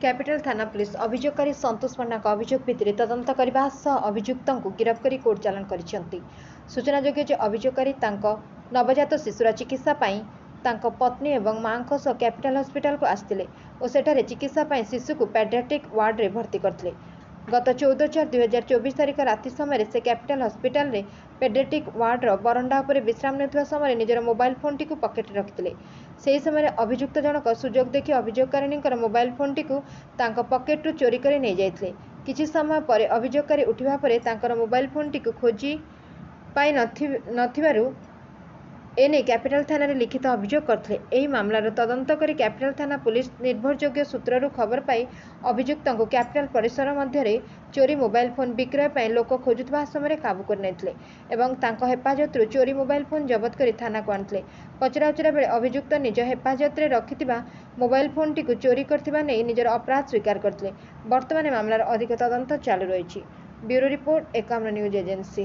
Capital थाना police अभियोगकारी संतोष पण्डा अभियोग भित्तिरे तदंत करने अभियुक्त गिरफ कर कोर्ट चालाण कर सूचनाजोग्य अभियोगकारी नवजात शिशुर चिकित्सा पत्नी और माँ कैपिटल हॉस्पिटल को आसते और सेठारे चिकित्सा शिशु को पेडियाट्रिक वार्ड में भर्ती करते। गत 14/4/2024 तारिख राति समय से कैपिटल हॉस्पिटल रे पेडियाट्रिक वार्डर बरंडा उपर विश्राम नेउथुवा समय निजर मोबाइल फोन टी पकेट रखिते। से समय अभियुक्त जनक सुजोग देखि अभियोगकारिणी मोबाइल फोन टी पकेट चोरी कर नहीं जाइथिले। किछि समय पर अभियोगकारी उठिबा परे तांकर मोबाइल फोन टी खोजी पाई नथिबारु एने कैपिटल थाना रे लिखित अभियोग करथिले। एही मामलार तदंत करी कैपिटल थाना पुलिस निर्भरयोग्य सूत्ररु खबर पाई अभियुक्त कैपिटल परिसर मध्य चोरी मोबाइल फोन विक्रय पाई लोक खोजुवा समय काबू कर नैथिले एवं तांको हेफाजतरु चोरी मोबाइल फोन जबत करी थाना को आनिथिले। पचराउचरा बेले अभियुक्त निज हेफाजत रे रखिथिबा मोबाइल फोन टी चोरी करथिबा नै निजर अपराध स्वीकार करथिले। वर्तमान मामलार अधिक तदंत चालू रहिछि। Bureau report Ekamra news agency.